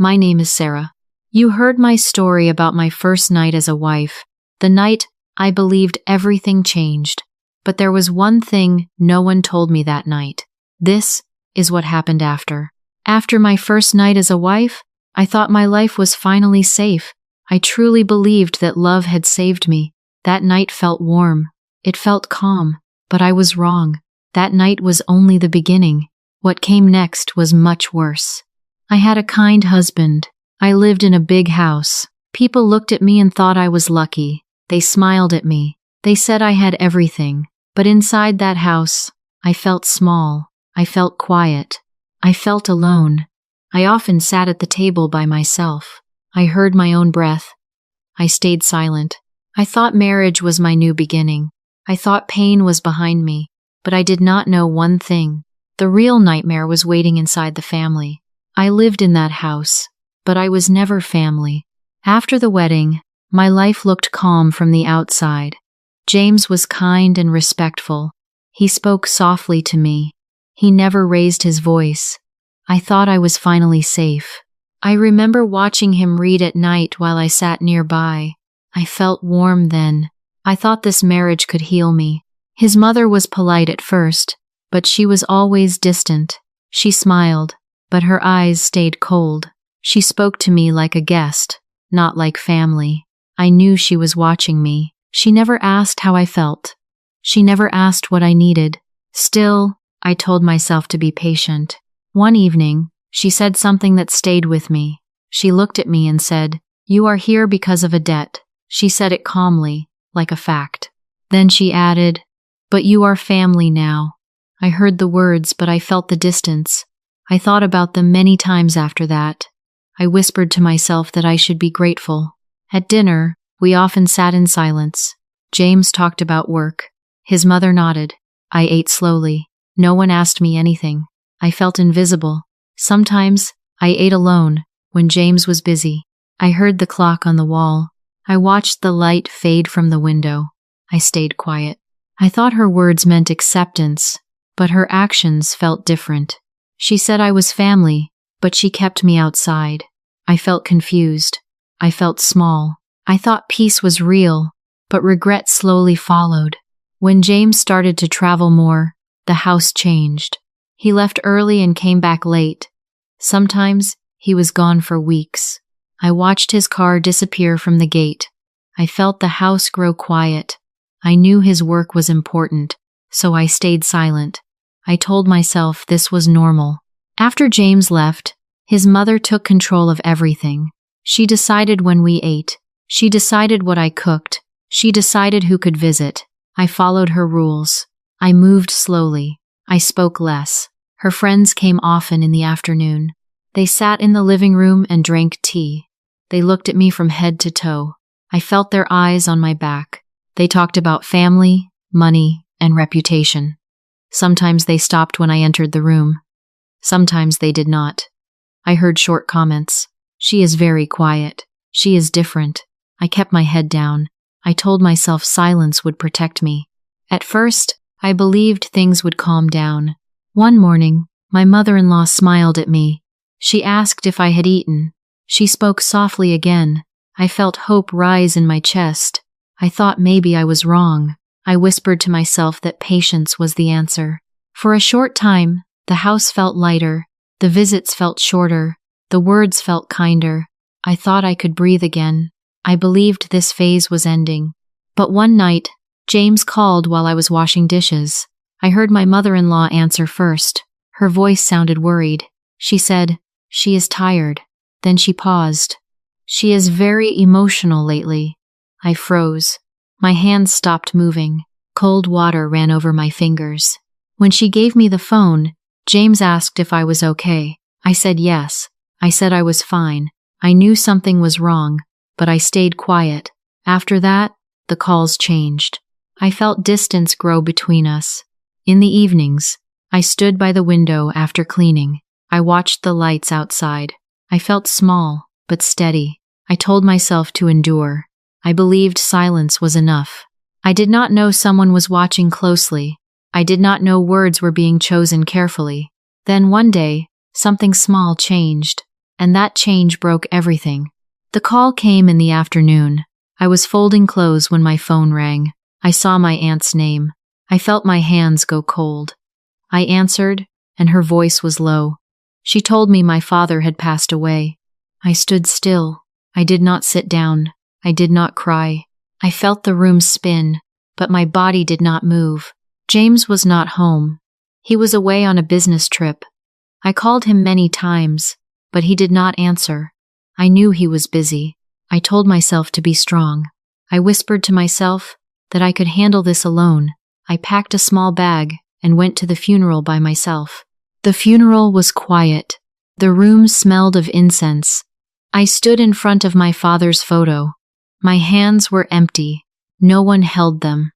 My name is Sarah. You heard my story about my first night as a wife, the night I believed everything changed. But there was one thing no one told me that night. This is what happened after. After my first night as a wife, I thought my life was finally safe. I truly believed that love had saved me. That night felt warm. It felt calm, but I was wrong. That night was only the beginning. What came next was much worse. I had a kind husband. I lived in a big house. People looked at me and thought I was lucky. They smiled at me. They said I had everything. But inside that house, I felt small. I felt quiet. I felt alone. I often sat at the table by myself. I heard my own breath. I stayed silent. I thought marriage was my new beginning. I thought pain was behind me. But I did not know one thing. The real nightmare was waiting inside the family. I lived in that house, but I was never family. After the wedding, my life looked calm from the outside. James was kind and respectful. He spoke softly to me. He never raised his voice. I thought I was finally safe. I remember watching him read at night while I sat nearby. I felt warm then. I thought this marriage could heal me. His mother was polite at first, but she was always distant. She smiled, but her eyes stayed cold. She spoke to me like a guest, not like family. I knew she was watching me. She never asked how I felt. She never asked what I needed. Still, I told myself to be patient. One evening, she said something that stayed with me. She looked at me and said, "You are here because of a debt." She said it calmly, like a fact. Then she added, "But you are family now." I heard the words, but I felt the distance. I thought about them many times after that. I whispered to myself that I should be grateful. At dinner, we often sat in silence. James talked about work. His mother nodded. I ate slowly. No one asked me anything. I felt invisible. Sometimes, I ate alone, when James was busy. I heard the clock on the wall. I watched the light fade from the window. I stayed quiet. I thought her words meant acceptance, but her actions felt different. She said I was family, but she kept me outside. I felt confused. I felt small. I thought peace was real, but regret slowly followed. When James started to travel more, the house changed. He left early and came back late. Sometimes, he was gone for weeks. I watched his car disappear from the gate. I felt the house grow quiet. I knew his work was important, so I stayed silent. I told myself this was normal. After James left, his mother took control of everything. She decided when we ate. She decided what I cooked. She decided who could visit. I followed her rules. I moved slowly. I spoke less. Her friends came often in the afternoon. They sat in the living room and drank tea. They looked at me from head to toe. I felt their eyes on my back. They talked about family, money, and reputation. Sometimes they stopped when I entered the room. Sometimes they did not. I heard short comments. "She is very quiet. She is different." I kept my head down. I told myself silence would protect me. At first, I believed things would calm down. One morning, my mother-in-law smiled at me. She asked if I had eaten. She spoke softly again. I felt hope rise in my chest. I thought maybe I was wrong. I whispered to myself that patience was the answer. For a short time, the house felt lighter. The visits felt shorter. The words felt kinder. I thought I could breathe again. I believed this phase was ending. But one night, James called while I was washing dishes. I heard my mother-in-law answer first. Her voice sounded worried. She said, "She is tired." Then she paused. "She is very emotional lately." I froze. My hands stopped moving. Cold water ran over my fingers. When she gave me the phone, James asked if I was okay. I said yes. I said I was fine. I knew something was wrong, but I stayed quiet. After that, the calls changed. I felt distance grow between us. In the evenings, I stood by the window after cleaning. I watched the lights outside. I felt small, but steady. I told myself to endure. I believed silence was enough. I did not know someone was watching closely. I did not know words were being chosen carefully. Then one day, something small changed. and that change broke everything. The call came in the afternoon. I was folding clothes when my phone rang. I saw my aunt's name. I felt my hands go cold. I answered, and her voice was low. She told me my father had passed away. I stood still. I did not sit down. I did not cry. I felt the room spin, but my body did not move. James was not home. He was away on a business trip. I called him many times, but he did not answer. I knew he was busy. I told myself to be strong. I whispered to myself that I could handle this alone. I packed a small bag and went to the funeral by myself. The funeral was quiet. The room smelled of incense. I stood in front of my father's photo. My hands were empty. No one held them.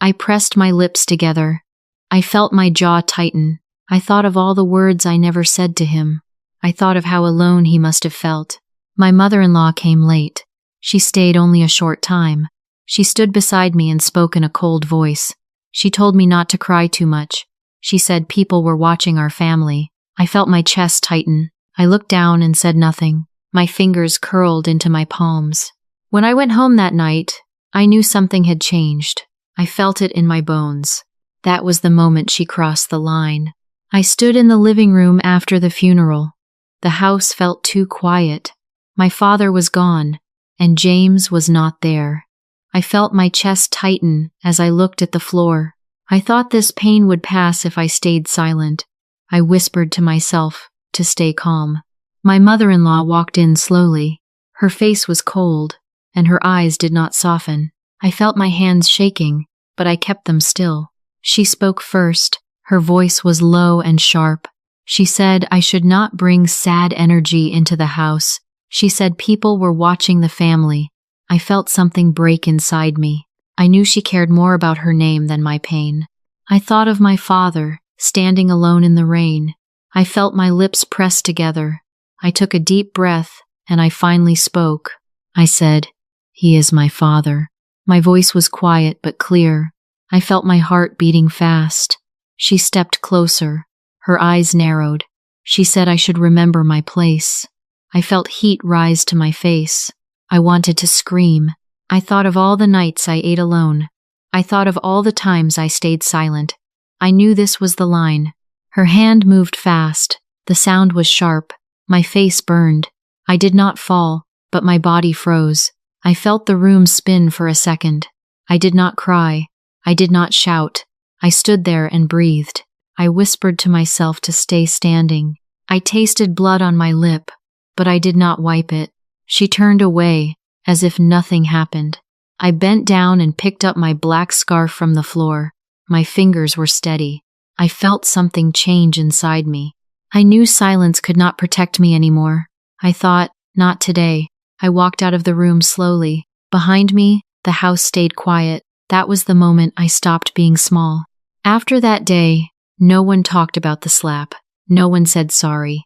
I pressed my lips together. I felt my jaw tighten. I thought of all the words I never said to him. I thought of how alone he must have felt. My mother-in-law came late. She stayed only a short time. She stood beside me and spoke in a cold voice. She told me not to cry too much. She said people were watching our family. I felt my chest tighten. I looked down and said nothing. My fingers curled into my palms. When I went home that night, I knew something had changed. I felt it in my bones. That was the moment she crossed the line. I stood in the living room after the funeral. The house felt too quiet. My father was gone, and James was not there. I felt my chest tighten as I looked at the floor. I thought this pain would pass if I stayed silent. I whispered to myself to stay calm. My mother-in-law walked in slowly. Her face was cold, and her eyes did not soften. I felt my hands shaking, but I kept them still. She spoke first. Her voice was low and sharp. She said I should not bring sad energy into the house. She said people were watching the family. I felt something break inside me. I knew she cared more about her name than my pain. I thought of my father, standing alone in the rain. I felt my lips pressed together. I took a deep breath, and I finally spoke. I said, "He is my father." My voice was quiet but clear. I felt my heart beating fast. She stepped closer. Her eyes narrowed. She said I should remember my place. I felt heat rise to my face. I wanted to scream. I thought of all the nights I ate alone. I thought of all the times I stayed silent. I knew this was the line. Her hand moved fast. The sound was sharp. My face burned. I did not fall, but my body froze. I felt the room spin for a second. I did not cry. I did not shout. I stood there and breathed. I whispered to myself to stay standing. I tasted blood on my lip, but I did not wipe it. She turned away, as if nothing happened. I bent down and picked up my black scarf from the floor. My fingers were steady. I felt something change inside me. I knew silence could not protect me anymore. I thought, not today. I walked out of the room slowly. Behind me, the house stayed quiet. That was the moment I stopped being small. After that day, no one talked about the slap. No one said sorry.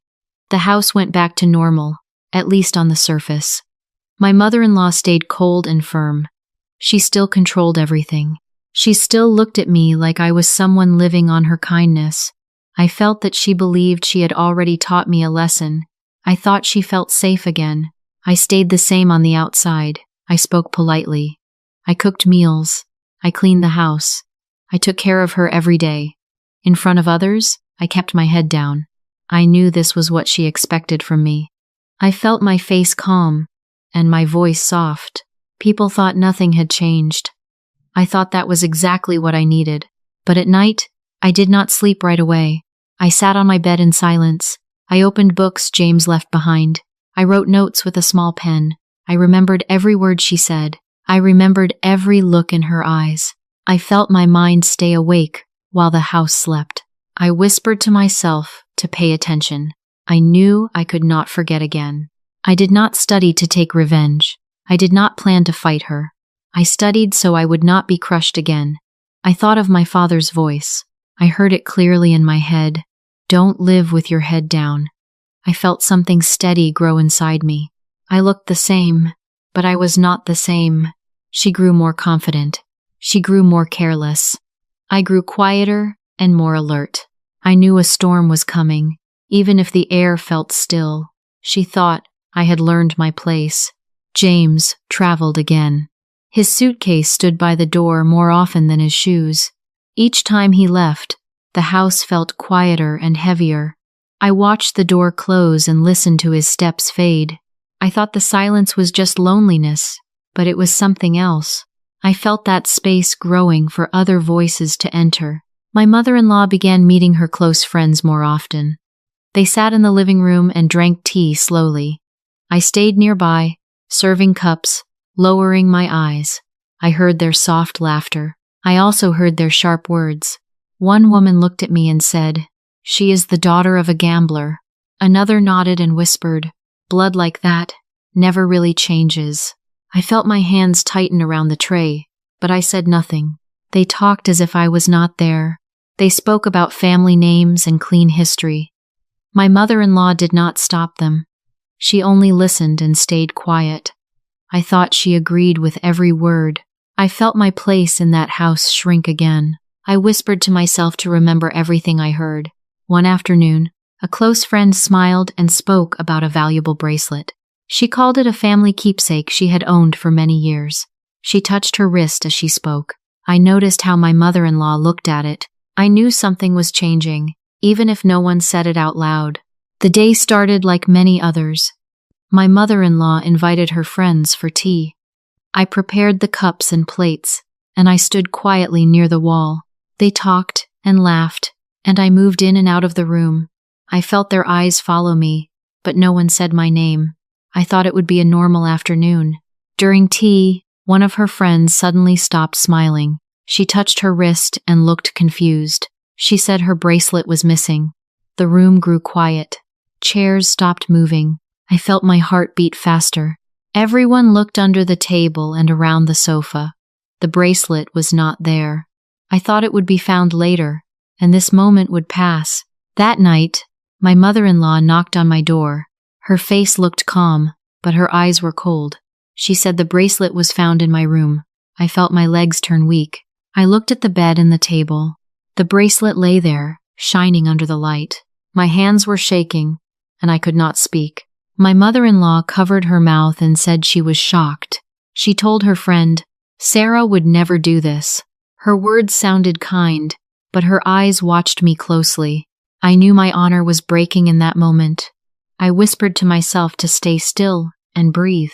The house went back to normal, at least on the surface. My mother-in-law stayed cold and firm. She still controlled everything. She still looked at me like I was someone living on her kindness. I felt that she believed she had already taught me a lesson. I thought she felt safe again. I stayed the same on the outside. I spoke politely. I cooked meals. I cleaned the house. I took care of her every day. In front of others, I kept my head down. I knew this was what she expected from me. I felt my face calm, and my voice soft. People thought nothing had changed. I thought that was exactly what I needed. But at night, I did not sleep right away. I sat on my bed in silence. I opened books James left behind. I wrote notes with a small pen. I remembered every word she said. I remembered every look in her eyes. I felt my mind stay awake while the house slept. I whispered to myself to pay attention. I knew I could not forget again. I did not study to take revenge. I did not plan to fight her. I studied so I would not be crushed again. I thought of my father's voice. I heard it clearly in my head. Don't live with your head down. I felt something steady grow inside me. I looked the same, but I was not the same. She grew more confident. She grew more careless. I grew quieter and more alert. I knew a storm was coming, even if the air felt still. She thought I had learned my place. James traveled again. His suitcase stood by the door more often than his shoes. Each time he left, the house felt quieter and heavier. I watched the door close and listened to his steps fade. I thought the silence was just loneliness, but it was something else. I felt that space growing for other voices to enter. My mother-in-law began meeting her close friends more often. They sat in the living room and drank tea slowly. I stayed nearby, serving cups, lowering my eyes. I heard their soft laughter. I also heard their sharp words. One woman looked at me and said, "She is the daughter of a gambler." Another nodded and whispered, "Blood like that never really changes." I felt my hands tighten around the tray, but I said nothing. They talked as if I was not there. They spoke about family names and clean history. My mother-in-law did not stop them. She only listened and stayed quiet. I thought she agreed with every word. I felt my place in that house shrink again. I whispered to myself to remember everything I heard. One afternoon, a close friend smiled and spoke about a valuable bracelet. She called it a family keepsake she had owned for many years. She touched her wrist as she spoke. I noticed how my mother-in-law looked at it. I knew something was changing, even if no one said it out loud. The day started like many others. My mother-in-law invited her friends for tea. I prepared the cups and plates, and I stood quietly near the wall. They talked and laughed, and I moved in and out of the room. I felt their eyes follow me, but no one said my name. I thought it would be a normal afternoon. During tea, one of her friends suddenly stopped smiling. She touched her wrist and looked confused. She said her bracelet was missing. The room grew quiet. Chairs stopped moving. I felt my heart beat faster. Everyone looked under the table and around the sofa. The bracelet was not there. I thought it would be found later, and this moment would pass. That night, my mother-in-law knocked on my door. Her face looked calm, but her eyes were cold. She said the bracelet was found in my room. I felt my legs turn weak. I looked at the bed and the table. The bracelet lay there, shining under the light. My hands were shaking, and I could not speak. My mother-in-law covered her mouth and said she was shocked. She told her friend, "Sarah would never do this." Her words sounded kind, but her eyes watched me closely. I knew my honor was breaking in that moment. I whispered to myself to stay still and breathe.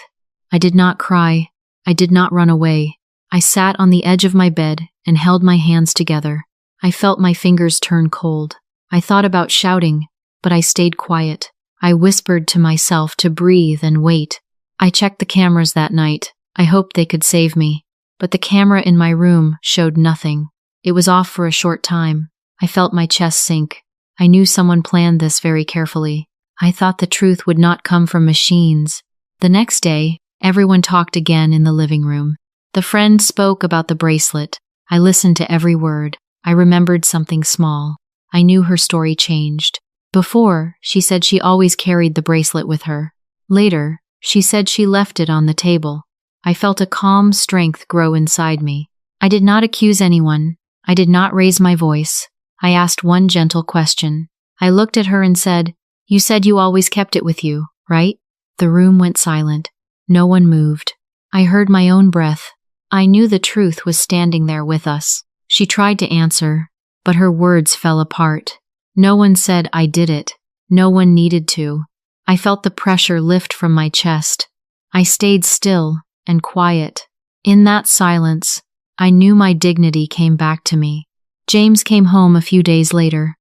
I did not cry. I did not run away. I sat on the edge of my bed and held my hands together. I felt my fingers turn cold. I thought about shouting, but I stayed quiet. I whispered to myself to breathe and wait. I checked the cameras that night. I hoped they could save me. But the camera in my room showed nothing. It was off for a short time. I felt my chest sink. I knew someone planned this very carefully. I thought the truth would not come from machines. The next day, everyone talked again in the living room. The friend spoke about the bracelet. I listened to every word. I remembered something small. I knew her story changed. Before, she said she always carried the bracelet with her. Later, she said she left it on the table. I felt a calm strength grow inside me. I did not accuse anyone. I did not raise my voice. I asked one gentle question. I looked at her and said, "You said you always kept it with you, right?" The room went silent. No one moved. I heard my own breath. I knew the truth was standing there with us. She tried to answer, but her words fell apart. No one said I did it. No one needed to. I felt the pressure lift from my chest. I stayed still and quiet. In that silence, I knew my dignity came back to me. James came home a few days later.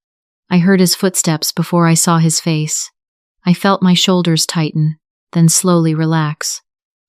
I heard his footsteps before I saw his face. I felt my shoulders tighten, then slowly relax.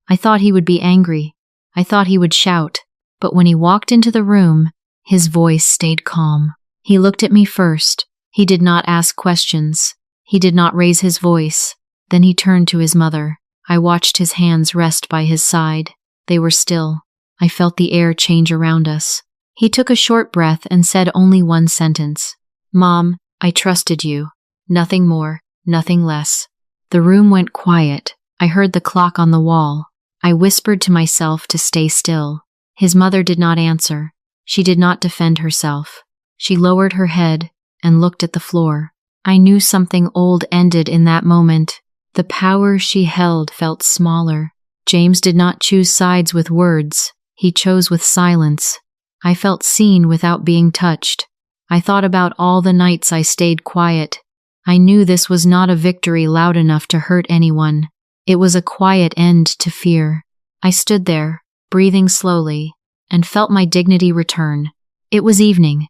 I thought he would be angry. I thought he would shout, but when he walked into the room, his voice stayed calm. He looked at me first. He did not ask questions. He did not raise his voice. Then he turned to his mother. I watched his hands rest by his side. They were still. I felt the air change around us. He took a short breath and said only one sentence. "Mom, I trusted you. Nothing more, nothing less." The room went quiet. I heard the clock on the wall. I whispered to myself to stay still. His mother did not answer. She did not defend herself. She lowered her head and looked at the floor. I knew something old ended in that moment. The power she held felt smaller. James did not choose sides with words, he chose with silence. I felt seen without being touched. I thought about all the nights I stayed quiet. I knew this was not a victory loud enough to hurt anyone. It was a quiet end to fear. I stood there, breathing slowly, and felt my dignity return. It was evening.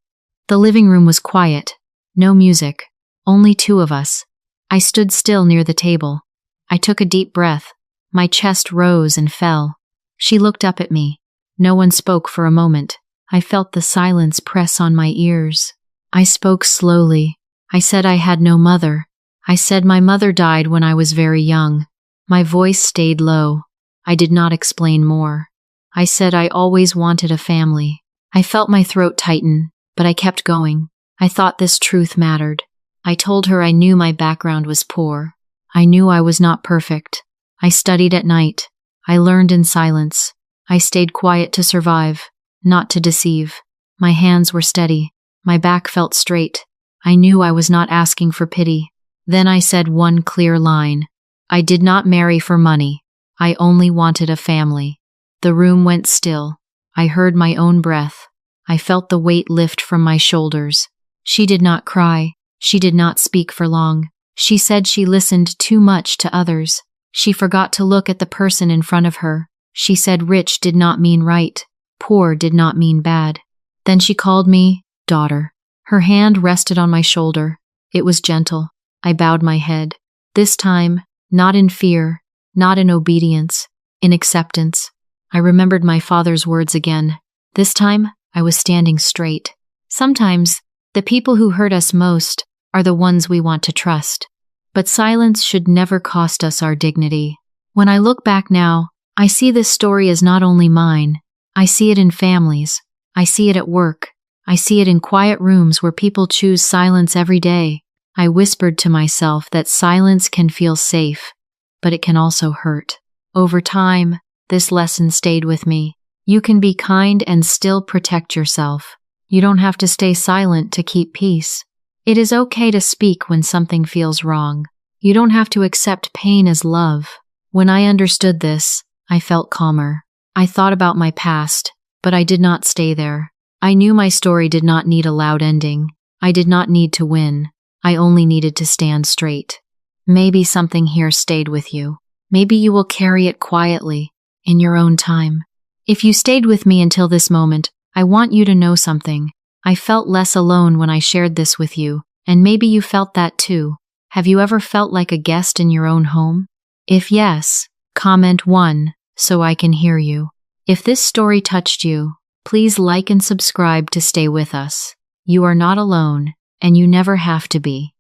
The living room was quiet. No music. Only two of us. I stood still near the table. I took a deep breath. My chest rose and fell. She looked up at me. No one spoke for a moment. I felt the silence press on my ears. I spoke slowly. I said I had no mother. I said my mother died when I was very young. My voice stayed low. I did not explain more. I said I always wanted a family. I felt my throat tighten, but I kept going. I thought this truth mattered. I told her I knew my background was poor. I knew I was not perfect. I studied at night. I learned in silence. I stayed quiet to survive, not to deceive. My hands were steady. My back felt straight. I knew I was not asking for pity. Then I said one clear line. I did not marry for money. I only wanted a family. The room went still. I heard my own breath. I felt the weight lift from my shoulders. She did not cry. She did not speak for long. She said she listened too much to others. She forgot to look at the person in front of her. She said rich did not mean right. Poor did not mean bad. Then she called me daughter. Her hand rested on my shoulder. It was gentle. I bowed my head. This time, not in fear, not in obedience, in acceptance. I remembered my father's words again. This time, I was standing straight. Sometimes, the people who hurt us most are the ones we want to trust. But silence should never cost us our dignity. When I look back now, I see this story as not only mine. I see it in families. I see it at work. I see it in quiet rooms where people choose silence every day. I whispered to myself that silence can feel safe, but it can also hurt. Over time, this lesson stayed with me. You can be kind and still protect yourself. You don't have to stay silent to keep peace. It is okay to speak when something feels wrong. You don't have to accept pain as love. When I understood this, I felt calmer. I thought about my past, but I did not stay there. I knew my story did not need a loud ending. I did not need to win. I only needed to stand straight. Maybe something here stayed with you. Maybe you will carry it quietly, in your own time. If you stayed with me until this moment, I want you to know something. I felt less alone when I shared this with you, and maybe you felt that too. Have you ever felt like a guest in your own home? If yes, comment 1 so I can hear you. If this story touched you, please like and subscribe to stay with us. You are not alone, and you never have to be.